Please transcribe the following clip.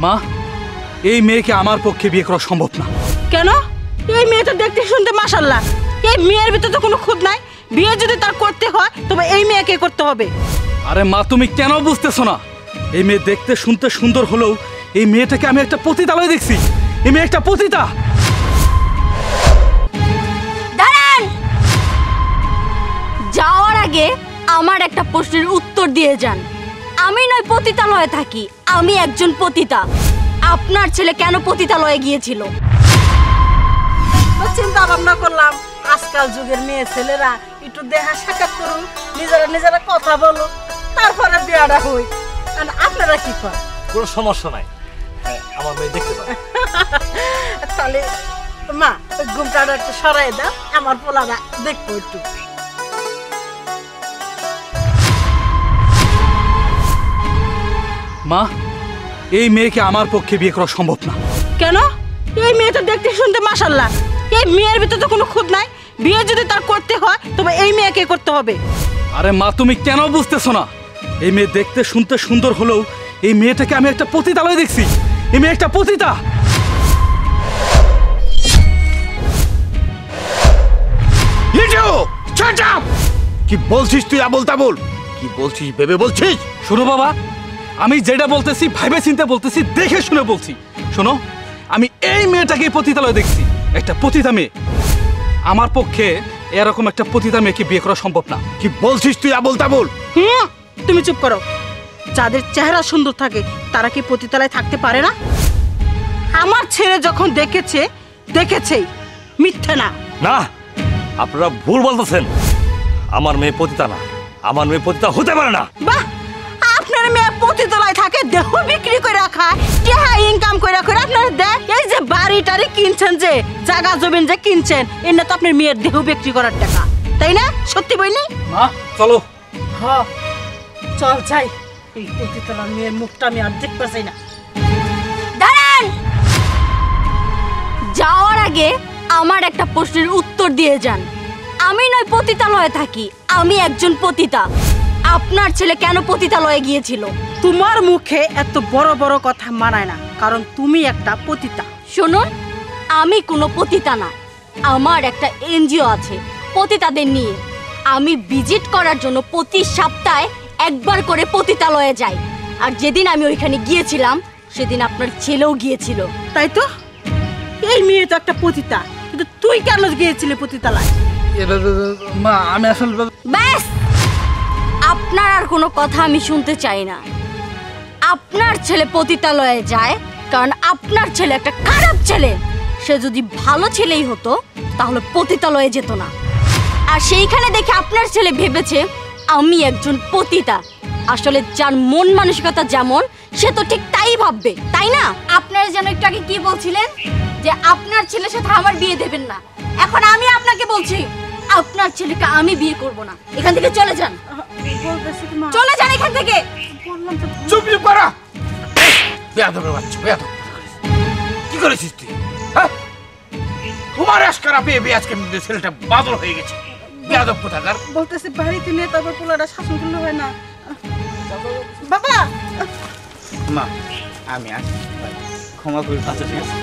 মা, এই মেয়েকে আমার পক্ষে বিয়ে করা সম্ভব না। কেন? এই মেয়ে তো দেখতে শুনতে মাশাআল্লাহ, এই মেয়ের ভিতরে তো কোনো খুঁত নাই। বিয়ে যদি তার করতে হয় তবে এই মেয়েকে করতে হবে। আরে মা, তুমি কেন বুঝতেছো না? এই মেয়ে দেখতে শুনতে সুন্দর হলেও এই মেয়েটাকে আমি একটা পতিতালয়ে দেখছি। এই মেয়ে একটা পতিতা। দাঁড়ান! যাওয়ার আগে আমার একটা প্রশ্নের উত্তর দিয়ে যান। আমি নয় পতিতালয়ে থাকি, আমি একজন পতিতা। আপনার ছেলে কেন পতিতালয়ে গিয়েছিল? চিন্তা ভাবনা করলাম আজকাল যুগের মেয়ে ছেলেরা একটু দেখা সাক্ষাৎ করুন, নিজেরা কথা বলুন, তারপরে বিয়েটা হই। আপনারা কি করেন? কোনো সমস্যা নাই, আমার মেয়ে দেখতে পারে। তাহলে মা, ওই ঘুমটা একটু সরাই দাও, আমার পোলারা দেখবো একটু। মা, এই মেয়েকে আমার পক্ষে বিয়ে করা সম্ভব না। কেন? এই মেয়ে তো দেখতে শুনতে মাশাআল্লাহ, এই মেয়ের ভিতরে তো কোনো খুঁত নাই। বিয়ে যদি তার করতে হয় তবে এই মেয়েকে করতে হবে। আরে মা, তুমি কেন বুঝতেছো না? এই মেয়ে দেখতে শুনতে সুন্দর হলেও এই মেয়েটাকে আমি একটা পতিতালয়ে দেখছি। এই মেয়ে একটা পতিতা। কি বলছিস তুই? আবল তাবল কি বলছিস? ভেবে বলছিস? শোনো বাবা, আমি যেটা বলতেছি ভাইবে চিন্তে বলতেছি, দেখে শুনে বলছি। শোনো, আমি এই মেয়েটাকে পতিতালয়ে দেখছি, একটা পতিতা মেয়ে। আমার পক্ষে এরকম একটা পতিতা মেয়েকে বিয়ে করা সম্ভব না। কি বলছিস তুই? আবল তাবল। তুমি চুপ করো। যাদের চেহারা সুন্দর থাকে তারা কি পতিতালয়ে থাকতে পারে না? আমার ছেলে যখন দেখেছেই, মিথ্যে না। না, আপনারা ভুল বলতেছেন। আমার মেয়ে পতিতা না, আমার মেয়ে পতিতা হতে পারে না। বাহ, আপনার মেয়ে পতিতালয়ে থাকে, দেহ বিক্রি করে খায়, টাকা ইনকাম করে আপনার দেয়। এই যে বাড়ি টাড়ি কিনছেন, যে জায়গা জমিন যে কিনছেন, এর না তো আপনার মেয়ের দেহ বিক্রি করার টাকা, তাই না? সত্যি বইনি? মা চলো। হ্যাঁ চল যাই। এই পতিতালয়ের মেয়ের মুখটা আমি আর দেখতে চাই না। দাঁড়ান! যাওয়ার আগে আমার একটা প্রশ্নের উত্তর দিয়ে যান। আমি নয় পতিতালয়ে থাকি, আমি একজন পতিতা। আপনার ছেলে কেন পতিতালয়ে গিয়েছিল? তোমার মুখে এত বড় বড় কথা মানায় না, কারণ তুমি একটা পতিতা। শুনুন, আমি কোনো পতিতা না। আমার একটা এনজিও আছে পতিতাদের নিয়ে। আমি ভিজিট করার জন্য প্রতি সপ্তাহে একবার করে পতিতালয়ে যাই। আর যেদিন আমি ওইখানে গিয়েছিলাম সেদিন আপনার ছেলেও গিয়েছিল। তাই তো? এই মেয়ে তো একটা পতিতা, কিন্তু তুই কেন গিয়েছিলি পতিতালয়? মা, আমি আসলে ব্যাস, আপনার আর কোনো কথা আমি শুনতে চাই না। আপনার ছেলে পতিতালয়ে যায় কারণ আপনার ছেলে একটা খারাপ ছেলে। সে যদি ভালো ছেলেই হতো তাহলে পতিতালয়ে যেত না। আর সেইখানে দেখে আপনার ছেলে ভেবেছে আমি একজন পতিতা। আসলে যার মন মানসিকতা যেমন, সে তো ঠিক তাই ভাববে, তাই না? আপনারা যেন একটু আগে কি বলছিলেন যে আপনার ছেলের সাথে আমার বিয়ে দেবেন না। এখন আমি আপনাকে বলছি, আপনার ছেলেকে আমি বিয়ে করব না। এখান থেকে চলে যান, চলে যান এখান থেকে। চুপ চুপ করা। বেয়াদবের বাচ্চা, বেয়াদব। কি করেছিস তুই? হ্যাঁ, তোমার আজকারা পেয়ে আজকে ছেলেটা বাদল হয়ে গেছে। বেয়াদব কোথাকার। বলতেছি বাড়িতে নিয়ে তারপর পোলাটা শাসন করলে হয় না। বাবা, মা, আমি আসি, ক্ষমা করে। আচ্ছা ঠিক আছে।